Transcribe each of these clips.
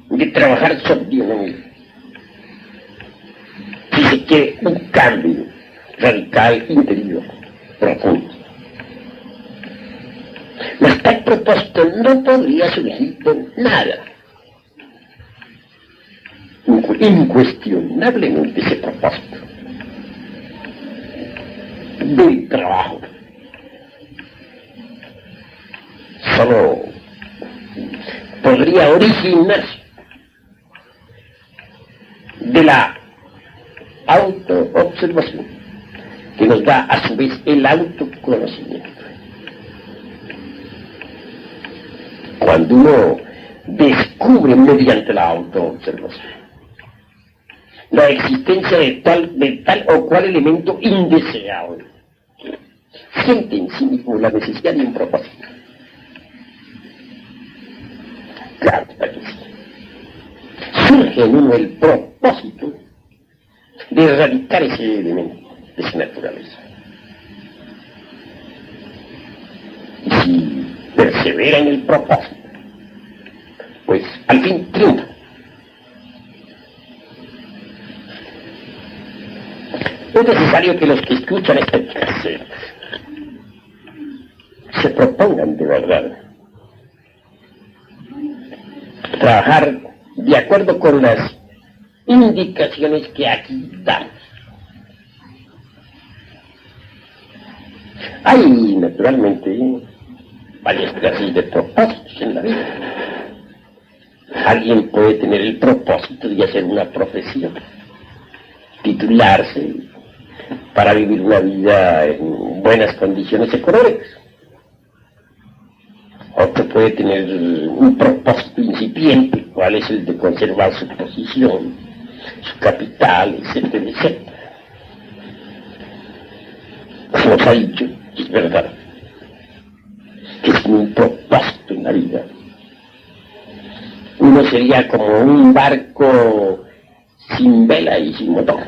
de trabajar sobre uno mismo. Si se quiere un cambio radical, interior, profundo. Mas tal propósito no podría surgir de nada. Incuestionablemente ese propósito del trabajo solo podría originarse de la autoobservación, que nos da a su vez el autoconocimiento. Cuando uno descubre mediante la autoobservación la existencia de tal o cual elemento indeseable, siente en sí mismo la necesidad de un propósito. Claro está que sí. Surge en uno el propósito de erradicar ese elemento de su naturaleza. Y si persevera en el propósito, pues al fin triunfa. Es necesario que los que escuchan esta clase se propongan de verdad trabajar de acuerdo con las indicaciones que aquí damos. Hay, naturalmente, varias clases de propósitos en la vida. Alguien puede tener el propósito de hacer una profesión, titularse para vivir una vida en buenas condiciones económicas. Otro puede tener un propósito incipiente, cuál es el de conservar su posición, su capital, etcétera, etcétera. Como nos ha dicho, es verdad, que sin un propósito en la vida, uno sería como un barco sin vela y sin motor,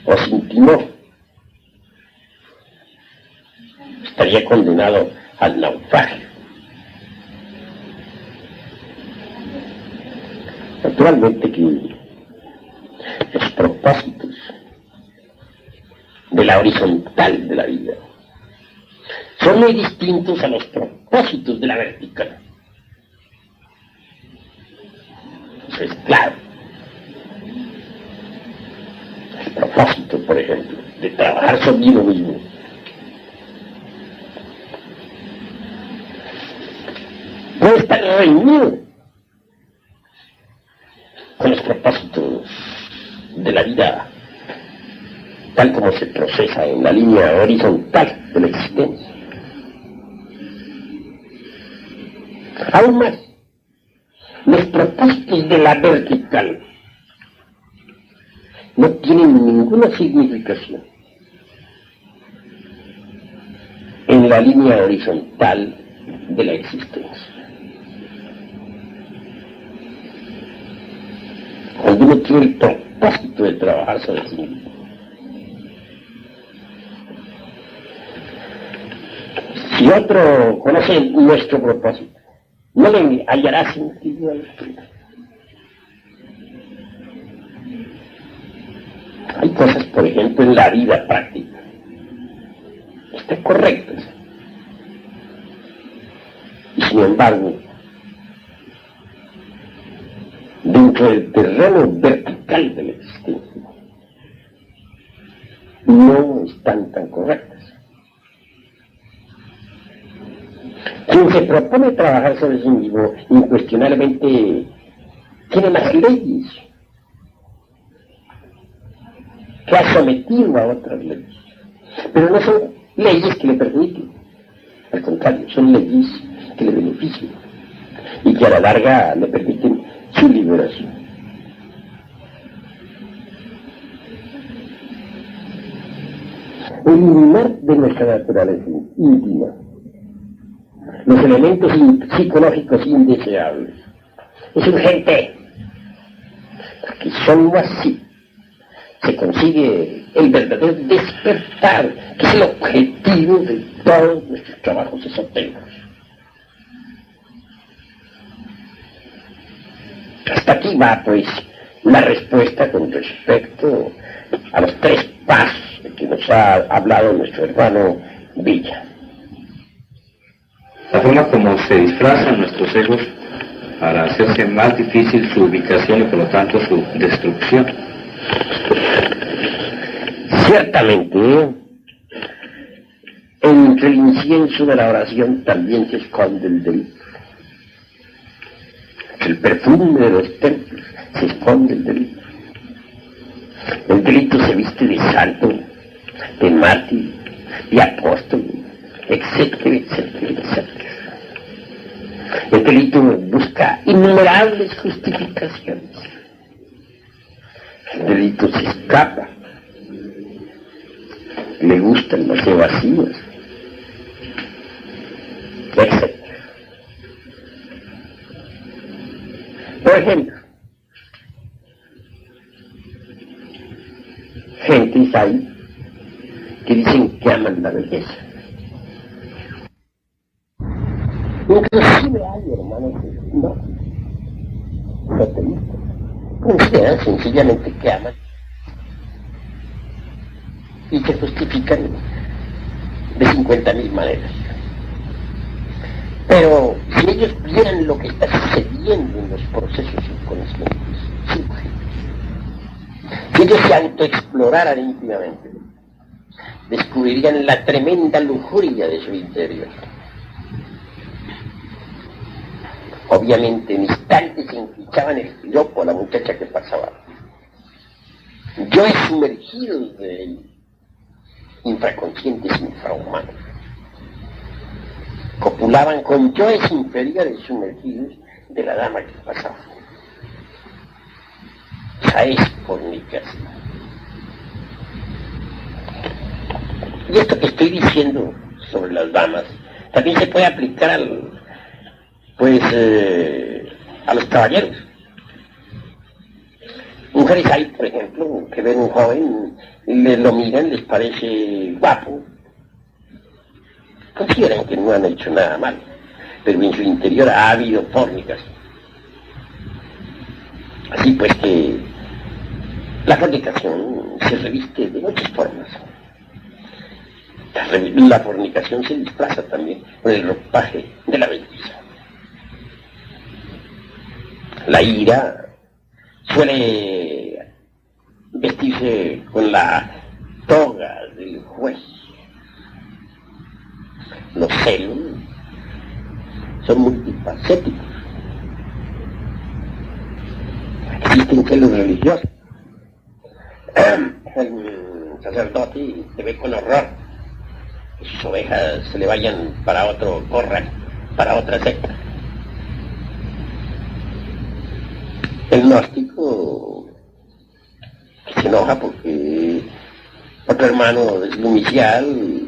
o sin timón. Estaría condenado al naufragio. Naturalmente que los propósitos de la horizontal de la vida son muy distintos a los propósitos de la vertical. Eso es claro. El propósito, por ejemplo, de trabajar sobre uno mismo puede estar reunido con los propósitos de la vida tal como se procesa en la línea horizontal de la existencia. Aún más, los propósitos de la vertical no tienen ninguna significación en la línea horizontal de la existencia. Cuando uno tiene el propósito de trabajar sobre sí mismo, si otro conoce nuestro propósito, no le hallará sentido a la vida. Hay cosas, por ejemplo, en la vida práctica, están correctas, y sin embargo, dentro del terreno vertical de la existencia, no están tan correctas. Quien se propone trabajar sobre sí mismo, incuestionablemente, tiene más leyes que ha sometido a otras leyes. Pero no son leyes que le permiten, al contrario, son leyes que le benefician y que a la larga le permiten su liberación. Eliminar de nuestra naturaleza íntima los elementos psicológicos indeseables es urgente, porque sólo así se consigue el verdadero despertar, que es el objetivo de todos nuestros trabajos esotéricos. Hasta aquí va, pues, la respuesta con respecto a los 3 pasos de que nos ha hablado nuestro hermano Villa. La forma como se disfrazan nuestros egos para hacerse más difícil su ubicación y por lo tanto su destrucción. Ciertamente, entre el incienso de la oración también se esconde el delito. Entre el perfume de los templos se esconde el delito. El delito se viste de santo, de mártir, de apóstol, etcétera, etcétera, etcétera. El delito busca innumerables justificaciones. El delito se escapa. Le gustan los evasivos, etc. Por ejemplo, gentes hay que dicen que aman la belleza. Inclusive hay hermanos que no te gustan. Consideran sencillamente que aman y se justifican de 50.000 maneras. Pero si ellos vieran lo que está sucediendo en los procesos inconscientes, si ellos se autoexploraran íntimamente, descubrirían la tremenda lujuria de su interior. Obviamente en instantes se enfichaban el piropo a la muchacha que pasaba. Yo he sumergido de infraconscientes infrahumanos. Copulaban con yoes inferiores sumergidos de la dama que pasaba. Esa es fornicación. Y esto que estoy diciendo sobre las damas también se puede aplicar a los caballeros. Mujeres hay, por ejemplo, que ven un joven, lo miran, les parece guapo, consideran que no han hecho nada mal, pero en su interior ha habido fornicación. Así pues que la fornicación se reviste de muchas formas. La fornicación se disfraza también con el ropaje de la belleza. La ira suele vestirse con la toga del juez. Los celos son multifacéticos. Existen celos religiosos. El sacerdote te ve con horror que sus ovejas se le vayan para otro corral, para otra secta. El gnóstico se enoja porque otro hermano deslumicial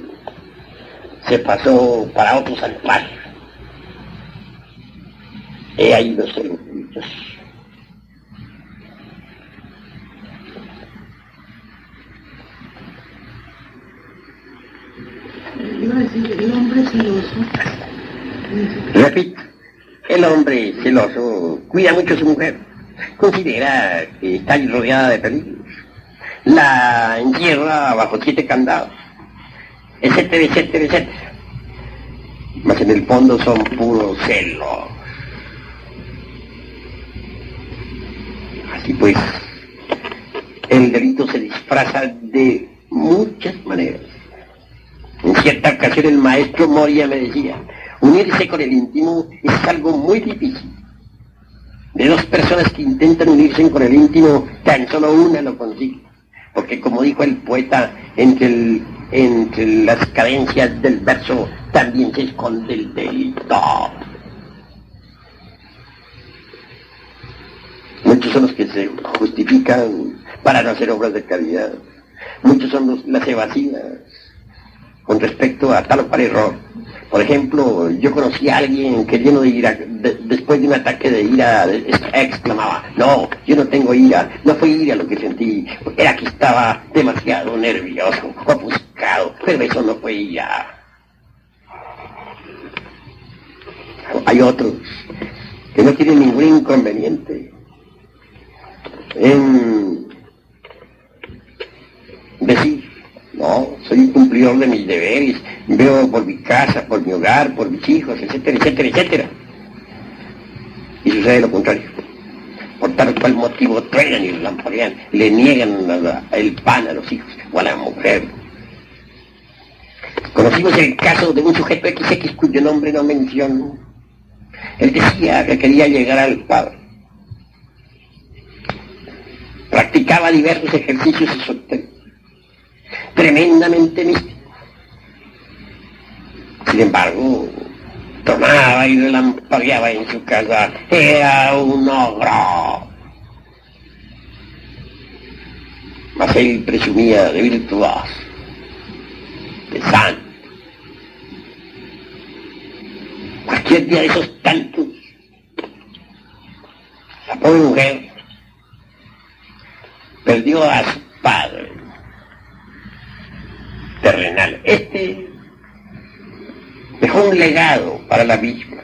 se pasó para otro santuario. He ahí los celos religiosos. Iba a decir, el hombre celoso. Repito, el hombre celoso cuida mucho a su mujer. Considera que está rodeada de peligros. La encierra bajo 7 candados. Etcétera, etcétera, etcétera. Mas en el fondo son puros celos. Así pues, el delito se disfraza de muchas maneras. En cierta ocasión el maestro Moria me decía, unirse con el íntimo es algo muy difícil. De 2 personas que intentan unirse con el íntimo, tan solo una lo consigue. Porque como dijo el poeta, entre las cadencias del verso también se esconde el delito. Muchos son los que se justifican para no hacer obras de caridad. Muchos son las evasivas con respecto a tal o cual error. Por ejemplo, yo conocí a alguien que lleno de ira, después de un ataque de ira, exclamaba, no, yo no tengo ira, no fue ira lo que sentí, era que estaba demasiado nervioso, ofuscado, pero eso no fue ira. Hay otros que no tienen ningún inconveniente en decir, no, soy un cumplidor de mis deberes, veo por mi casa, por mi hogar, por mis hijos, etcétera, etcétera, etcétera. Y sucede lo contrario. Por tal cual motivo truenan y lamparean, le niegan el pan a los hijos o a la mujer. Conocimos el caso de un sujeto XX cuyo nombre no menciono. Él decía que quería llegar al Padre. Practicaba diversos ejercicios esotéricos, tremendamente místicos. Sin embargo, tomaba y relampagueaba en su casa. Era un ogro. Mas él presumía de virtuoso, de santo. Cualquier día de esos tantos, la pobre mujer perdió a su padre terrenal. Este dejó un legado para la misma.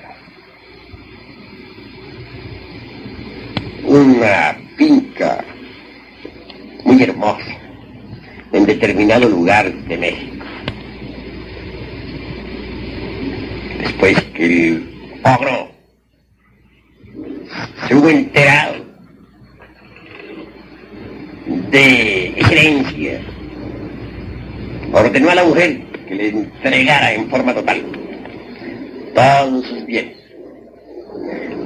Una finca muy hermosa en determinado lugar de México. Después que el ogro se hubo enterado de esa herencia, ordenó a la mujer que le entregara en forma total todos sus bienes.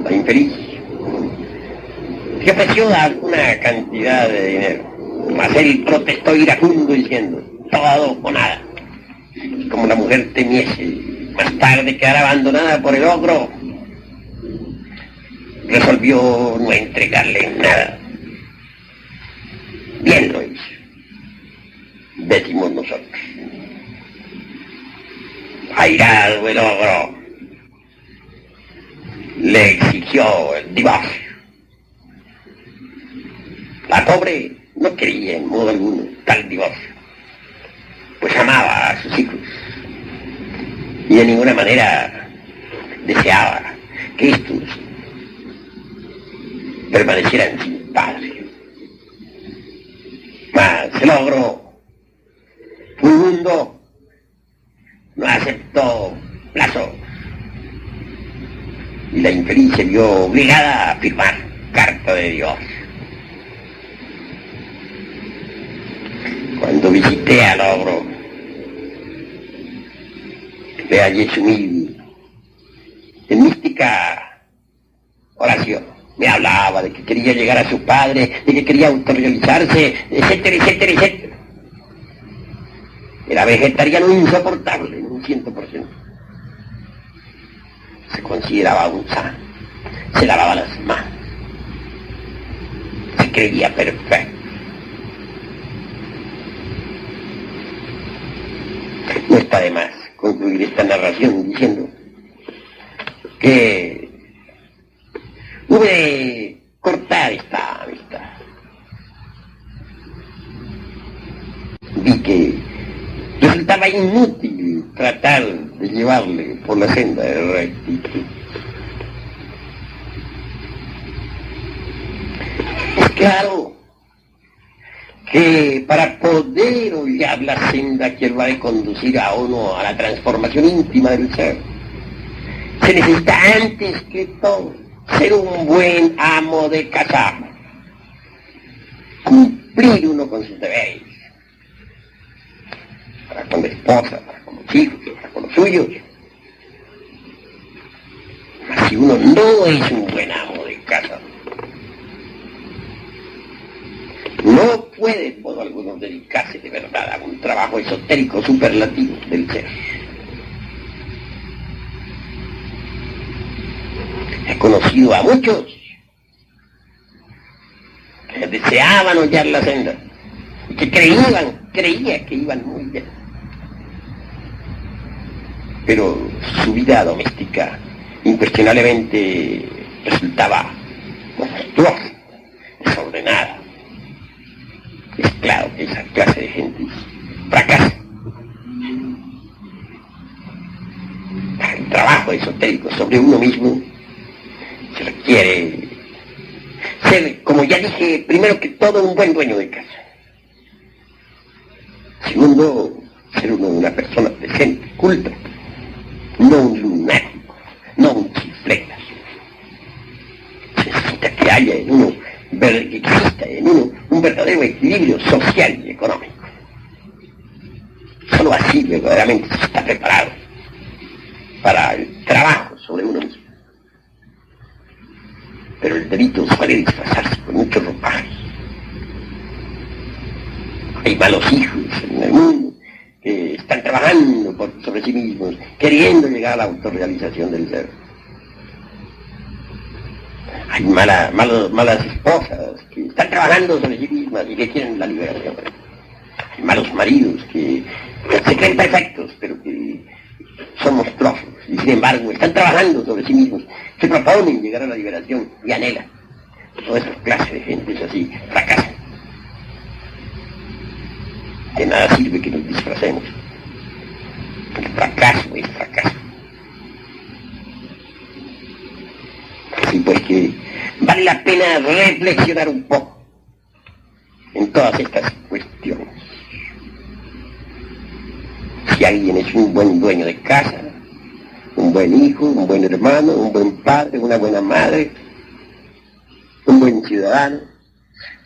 La infeliz le ofreció alguna cantidad de dinero, mas él protestó iracundo diciendo, todo o nada. Y como la mujer temiese más tarde quedar abandonada por el ogro, resolvió no entregarle nada. Bien lo hizo, decimos nosotros. Airado el ogro, le exigió el divorcio. La pobre no quería en modo alguno tal divorcio, pues amaba a sus hijos y de ninguna manera deseaba que estos permanecieran sin padre. Mas el ogro, furibundo, no aceptó plazo y la infeliz se vio obligada a firmar carta de divorcio. Cuando visité al ogro, le hallé sumido en mística oración. Me hablaba de que quería llegar a su padre, de que quería autorrealizarse, etcétera, etcétera, etcétera. Era vegetariano insoportable, en un 100%. Se consideraba un santo, se lavaba las manos, se creía perfecto. No está de más concluir esta narración diciendo que hube de cortar esta amistad. Vi que resultaba inútil tratar de llevarle por la senda de rectitud. Es claro que para poder hollar la senda que va a conducir a uno a la transformación íntima del ser, se necesita antes que todo ser un buen amo de casa, cumplir uno con sus deberes, para con la esposa, para con los hijos, para con los suyos. Mas si uno no es un buen amo de casa, no puede en modo alguno dedicarse de verdad a un trabajo esotérico superlativo del ser. He conocido a muchos que deseaban hollar la senda y que creía que iban muy bien. Pero su vida doméstica incuestionablemente resultaba monstruosa, desordenada. Es claro que esa clase de gente fracasa. Para el trabajo esotérico sobre uno mismo se ser, como ya dije, primero que todo, un buen dueño de casa. Segundo, ser uno una persona decente, culta, no un lunático, no un chifletas. Se necesita que haya en uno, que exista en uno un verdadero equilibrio social y económico. Solo así verdaderamente se está preparado para el trabajo sobre uno mismo. Pero el delito suele disfrazarse con muchos ropajes. Hay malos hijos en el mundo que están trabajando sobre sí mismos, queriendo llegar a la autorrealización del ser. Hay malas esposas que están trabajando sobre sí mismas y que quieren la liberación. Hay malos maridos que se creen perfectos, pero que son monstruosos y sin embargo están trabajando sobre sí mismos, se proponen llegar a la liberación y anhelan. Toda esa clase de gente es así, fracasan. De nada sirve que nos disfracemos. El fracaso es fracaso. Así pues que vale la pena reflexionar un poco en todas estas cuestiones. Si alguien es un buen dueño de casa, un buen hijo, un buen hermano, un buen padre, una buena madre, un buen ciudadano,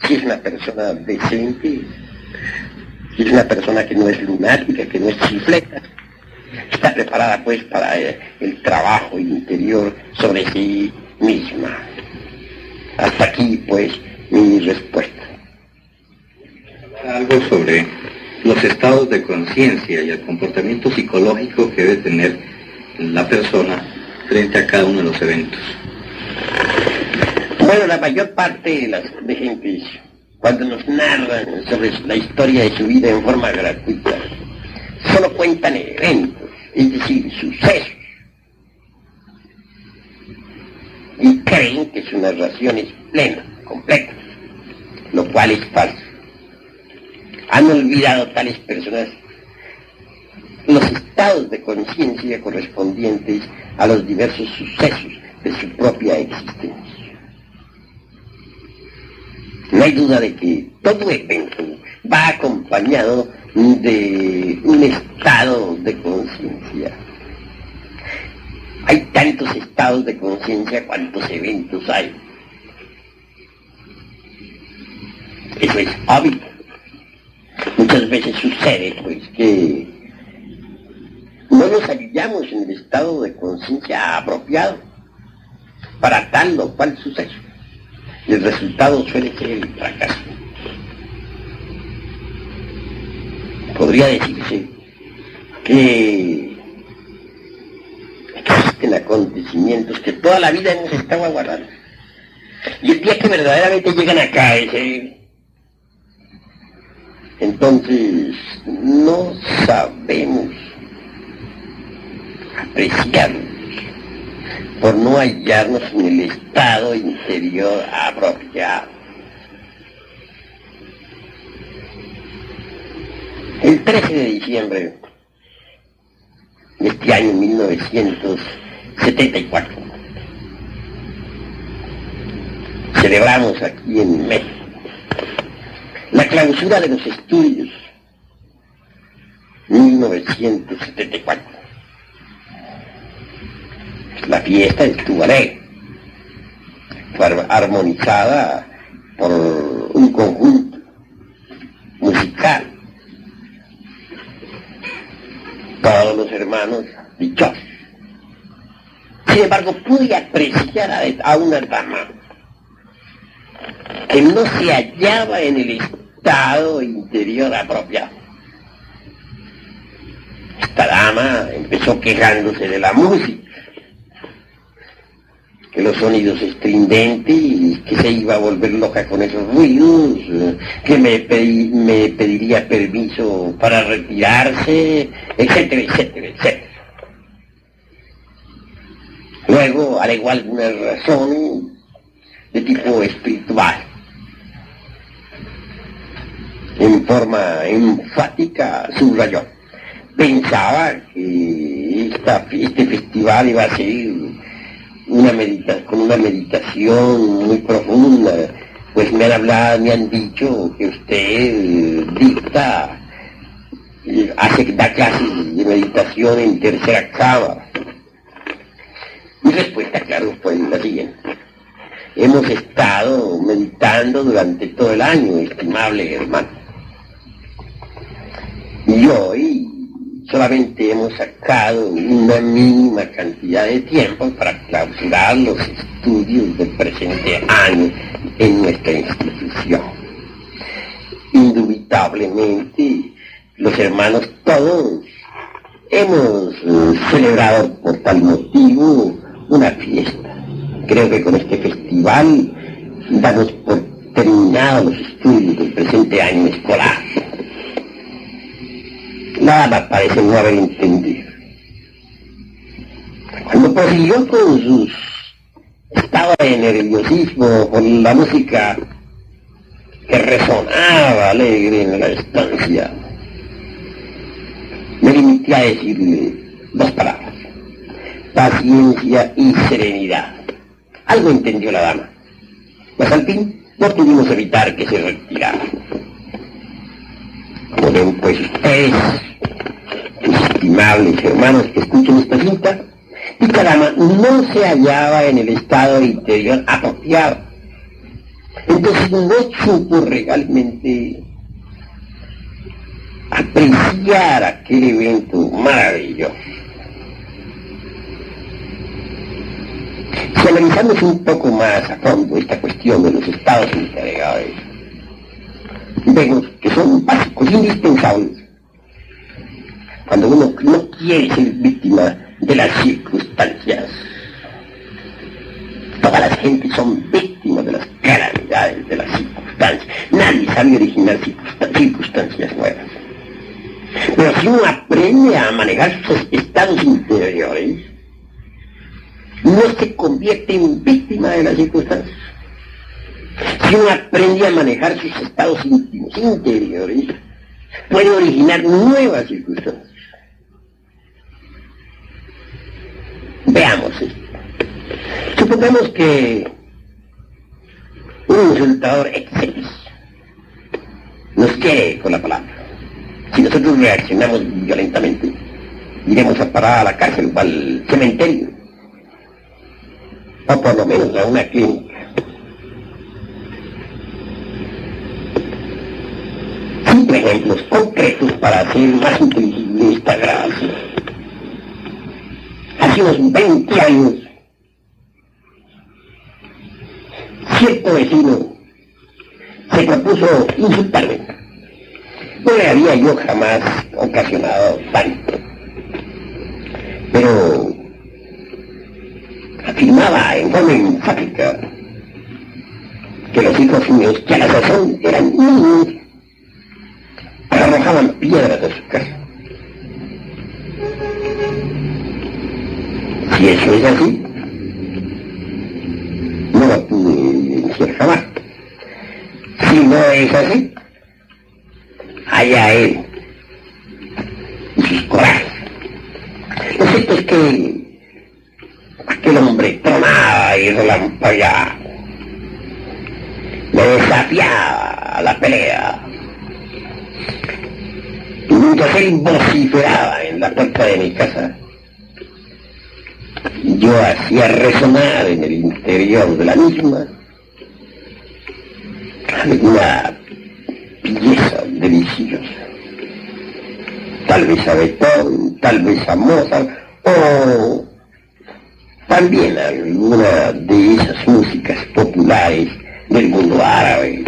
si es una persona decente, si es una persona que no es lunática, que no es chifleta, está preparada pues para el trabajo interior sobre sí misma. Hasta aquí pues mi respuesta. Algo sobre los estados de conciencia y el comportamiento psicológico que debe tener la persona frente a cada uno de los eventos. Bueno, la mayor parte de gente, cuando nos narran sobre la historia de su vida en forma gratuita, solo cuentan eventos, es decir, sucesos. Y creen que su narración es plena, completa, lo cual es falso. Han olvidado tales personas los estados de conciencia correspondientes a los diversos sucesos de su propia existencia. No hay duda de que todo evento va acompañado de un estado de conciencia. Hay tantos estados de conciencia cuantos eventos hay. Eso es obvio. Muchas veces sucede, pues, que no nos hallamos en el estado de conciencia apropiado para tal o cual suceso. Y el resultado suele ser el fracaso. Podría decirse que existen acontecimientos que toda la vida hemos estado aguardando. Y el día que verdaderamente llegan a caer, entonces no sabemos apreciarlos por no hallarnos en el estado interior apropiado. El 13 de diciembre de este año 1974 celebramos aquí en México la clausura de los estudios 1974. La fiesta estuvo alegre, fue armonizada por un conjunto musical. Todos los hermanos dichosos. Sin embargo, pude apreciar a una dama que no se hallaba en el estado interior apropiado. Esta dama empezó quejándose de la música, que los sonidos estridentes, que se iba a volver loca con esos ruidos, que me pediría permiso para retirarse, etcétera, etcétera, etcétera. Luego alegó algunas razones de tipo espiritual. En forma enfática subrayó. Pensaba que este festival iba a ser con una meditación muy profunda, pues me han dicho que usted dicta, da clases de meditación en tercera cámara. Mi respuesta, claro, fue la siguiente. Hemos estado meditando durante todo el año, estimable hermano. Y hoy solamente hemos sacado una mínima cantidad de tiempo para clausurar los estudios del presente año en nuestra institución. Indubitablemente, los hermanos todos hemos celebrado por tal motivo una fiesta. Creo que con este festival damos por terminados los estudios del presente año escolar. La dama parece no haber entendido. Cuando prosiguió con sus estados de nerviosismo con la música que resonaba alegre en la estancia, me limité a decirle dos palabras: paciencia y serenidad. Algo entendió la dama, mas al fin no pudimos evitar que se retirara. Como ven pues ustedes, estimables hermanos que escuchen esta cinta, dicha dama no se hallaba en el estado interior apropiado. Entonces no supo realmente apreciar aquel evento maravilloso. Si analizamos un poco más a fondo esta cuestión de los estados interiores, vemos que son básicos, indispensables, cuando uno no quiere ser víctima de las circunstancias. Todas las gentes son víctimas de las calamidades de las circunstancias. Nadie sabe originar circunstancias nuevas. Pero si uno aprende a manejar sus estados interiores, no se convierte en víctima de las circunstancias. Si uno aprende a manejar sus estados íntimos, interiores, puede originar nuevas circunstancias. Veamos esto. Supongamos que un insultador exceso nos quiere con la palabra. Si nosotros reaccionamos violentamente, iremos a parar a la cárcel o al cementerio, o por lo menos a una clínica. Simples ejemplos concretos para hacer más inteligible esta gracia. Hace unos 20 años, cierto vecino se propuso insultarme. No le había yo jamás ocasionado tanto, pero afirmaba en forma enfática que los hijos míos, que a la sazón eran niños, arrojaban piedras de su casa. Si eso es así, no lo pude decir jamás. Si no es así, allá él y sus corajes. Lo cierto es que aquel hombre tronaba y relampagueaba, me desafiaba a la pelea. Y mientras él vociferaba en la puerta de mi casa, yo hacía resonar en el interior de la misma alguna pieza deliciosa. Tal vez a Beethoven, tal vez a Mozart, o también alguna de esas músicas populares del mundo árabe.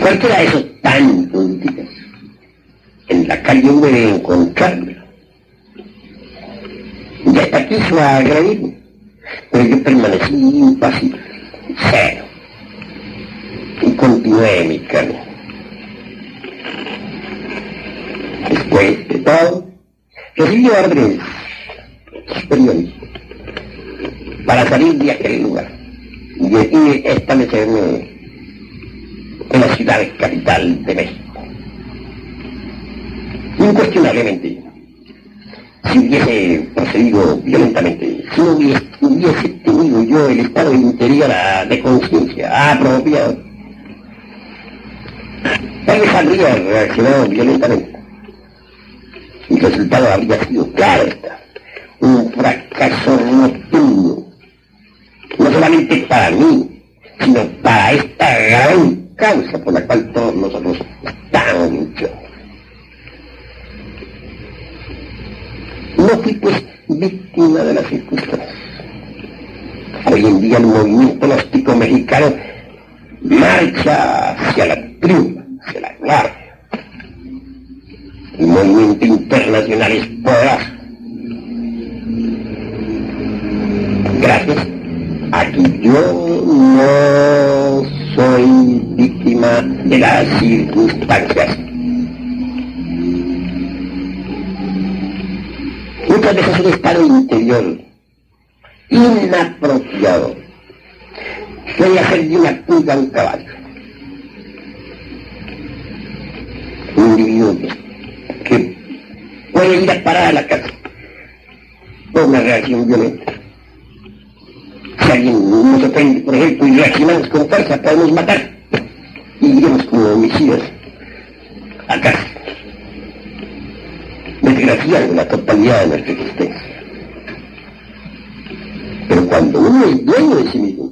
Cualquiera de esos tantos días, en la calle uno debe encontrarme. Y hasta quiso agredirme, pero yo permanecí impasible, cero, y continué mi camino. Después de todo, recibí órdenes superiores para salir de aquel lugar y establecerme en la ciudad capital de México. Incuestionablemente, si hubiese procedido violentamente, si no hubiese tenido yo el estado interior de conciencia apropiado, tal vez habría reaccionado violentamente. Y el resultado habría sido, claro está, un fracaso rotundo, no solamente para mí, sino para esta gran causa por la cual todos nosotros estamos luchando. No fui pues víctima de las circunstancias. Hoy en día el movimiento gnóstico mexicano marcha hacia la triunfa, hacia la gloria. El movimiento internacional es poderoso. Gracias a que yo no soy víctima de las circunstancias. Muchas veces el estado interior inapropiado puede hacer de una pulga un caballo. Un individuo que puede ir a parar a la casa por una reacción violenta. Si alguien nos ofende, por ejemplo, y reaccionamos con fuerza, podemos matar y iremos como homicidas a casa, desgraciando la totalidad de nuestra existencia. Pero cuando uno es dueño de sí mismo,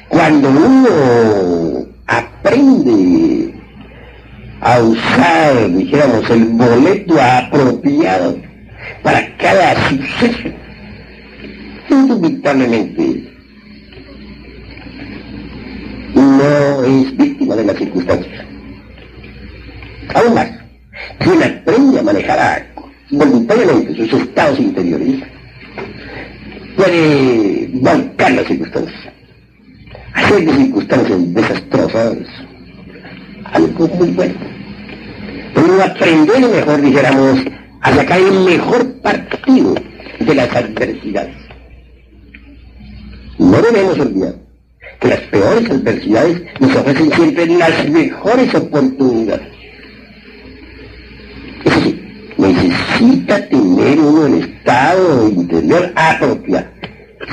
cuando uno aprende a usar, dijéramos, el boleto apropiado para cada suceso, indubitablemente no es víctima de las circunstancias. Aún más, quien aprende a manejar voluntariamente sus estados interiores puede volcar las circunstancias, hacer de circunstancias desastrosas algo muy bueno. Pero aprender mejor, dijéramos, a sacar el mejor partido de las adversidades. No debemos olvidar que las peores adversidades nos ofrecen siempre las mejores oportunidades. Es decir, necesita tener uno el estado interior apropiado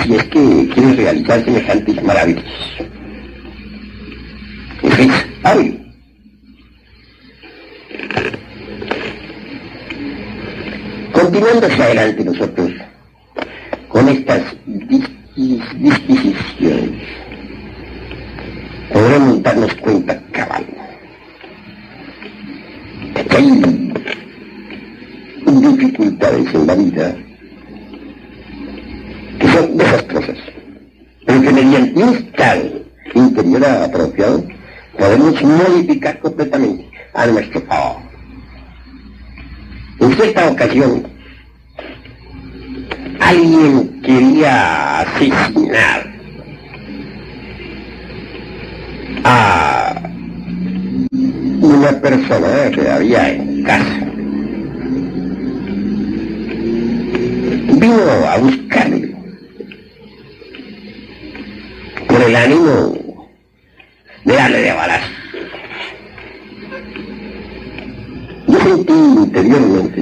si es que quiere realizar semejantes maravillas. Eso es hábil. Continuando hacia adelante nosotros con estas disquisiciones, podremos darnos cuenta cabal que hay dificultades en la vida que son desastrosas, pero que mediante un estado interior apropiado podemos modificar completamente a nuestro favor. En cierta ocasión, alguien quería asesinar a una persona que había en casa. Vino a buscarle con el ánimo de darle de balazo. Yo sentí interiormente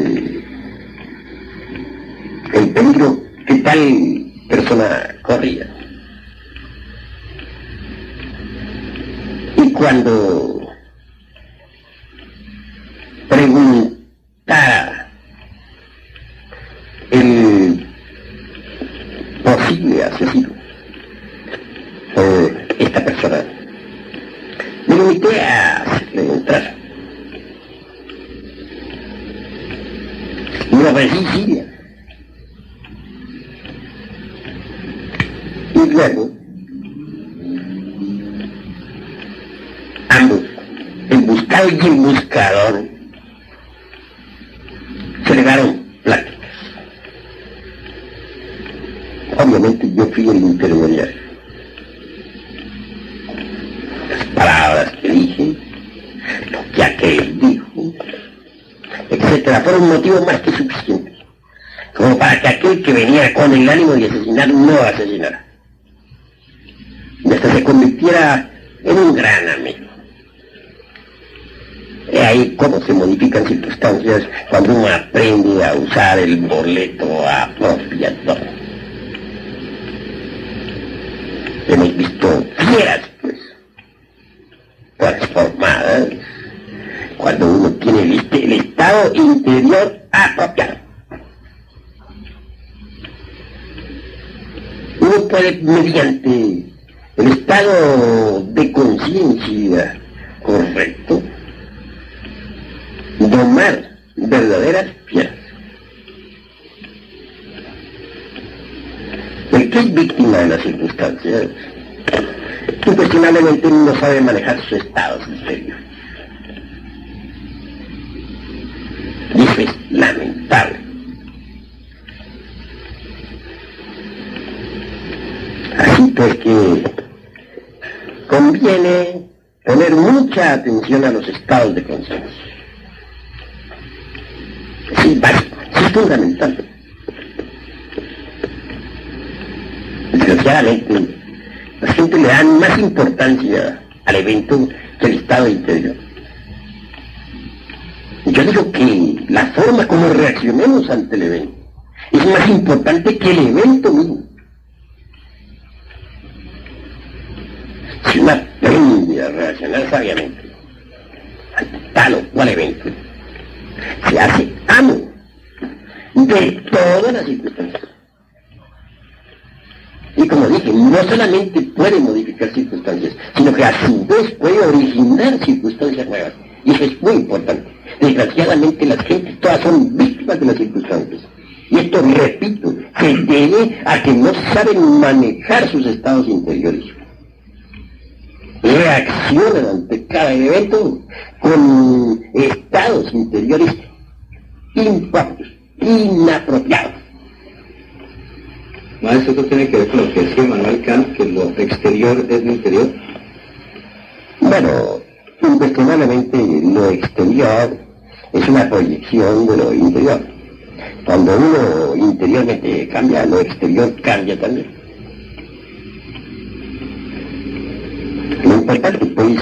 el peligro que tal persona corría. Y cuando preguntara el posible asesino por esta persona, me limité a hacerle entrar. Me ofrecí Siria. Y luego, ambos, el buscado y el buscador, se le daron pláticas. Obviamente yo fui el intermediario. Las palabras que dije, lo que aquel dijo, etcétera, fueron motivos más que suficientes como para que aquel que venía con el ánimo de asesinar no asesinara y hasta se convirtiera en un gran amigo. Ahí cómo se modifican circunstancias cuando uno aprende a usar el boleto apropiado. Hemos visto fieras, pues, transformadas, cuando uno tiene el estado interior apropiado. Uno puede, mediante el estado de conciencia correcto, domar verdaderas fieras. El que es víctima de las circunstancias, incuestionablemente no sabe manejar sus estados interiores. Y eso es lamentable. Así pues que conviene poner mucha atención a los estados de conciencia. Es básico, es fundamental. Desgraciadamente, la gente le da más importancia al evento que al estado interior. Yo digo que la forma como reaccionemos ante el evento es más importante que el evento mismo. Si uno aprende a reaccionar sabiamente a tal o cual evento, se hace amo de todas las circunstancias. Y como dije, no solamente puede modificar circunstancias, sino que a su vez puede originar circunstancias nuevas. Y eso es muy importante. Desgraciadamente las gentes todas son víctimas de las circunstancias. Y esto, repito, se debe a que no saben manejar sus estados interiores. Reaccionan ante cada evento con estados interiores impropios, inapropiados. Maestro, esto tiene que ver con lo que decía Manuel Kant, que lo exterior es lo interior. Bueno, incuestionablemente lo exterior es una proyección de lo interior. Cuando uno interiormente cambia, lo exterior cambia también. Lo importante, pues,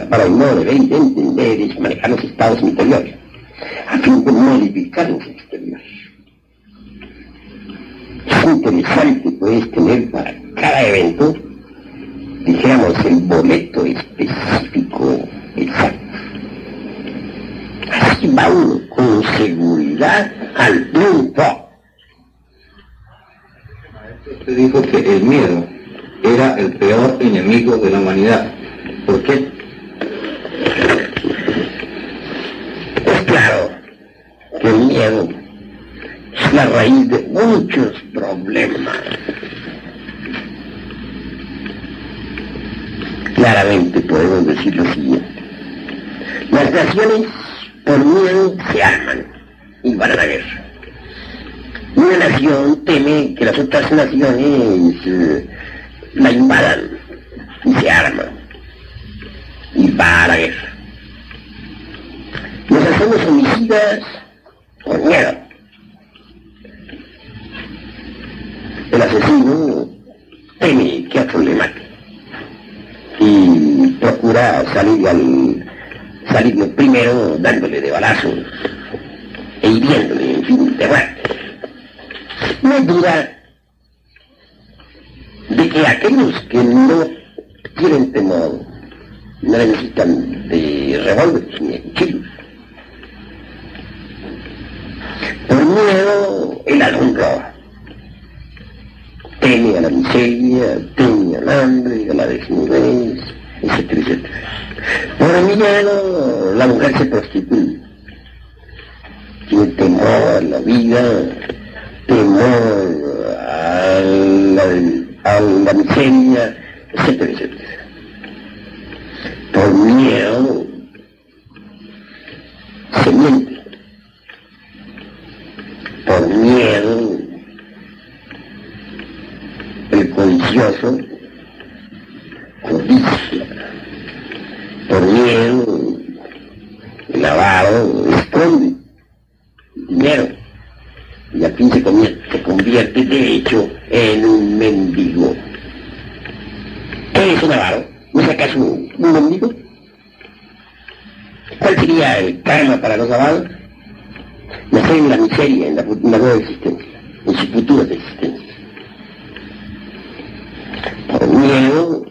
para el modo de ver y de entender es manejar los estados interiores, a fin de modificar los exteriores. Es interesante, pues, tener para cada evento, dijéramos, el boleto específico exacto. Así va uno con seguridad al triunfo. Usted dijo que el miedo era el peor enemigo de la humanidad. ¿Por qué? Es claro que el miedo es la raíz de muchos problemas. Claramente podemos decir lo siguiente: las naciones por miedo se arman y van a la guerra. Una nación teme que las otras naciones la invadan y se arma y va a la guerra. Nos hacemos homicidas por miedo. El asesino teme que otro le mate y procura salir primero dándole de balazo e hiriéndole, en fin, de muerte. No hay duda de que aquellos que no tienen temor no necesitan de revólveres ni de cuchillos. Por miedo, el ladrón roba. Teme a la miseria, teme al hambre, a la desnudez, etcétera, etcétera. Por miedo, la mujer se prostituye. Tiene temor a la vida, temor a la miseria, etcétera, etcétera. Por miedo, se miente. Por miedo, el codicioso codicia. Por miedo, el avaro esconde dinero y al fin se convierte de hecho en un mendigo. ¿Qué es un avaro? ¿No es acaso un mendigo? ¿Cuál sería el karma para los amados? Nacer en la miseria, en la nueva existencia, en sus futuras existencias. Por miedo,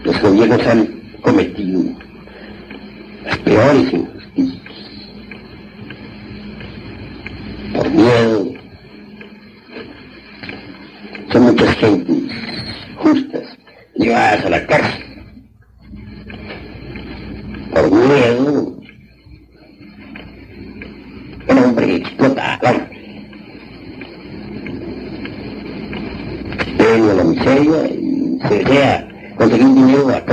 los gobiernos han cometido las peores injusticias. Por miedo, son muchas gentes justas llevadas a la cárcel. Por miedo, el hombre explota al hombre. Se ve en la miseria y se desea conseguir dinero a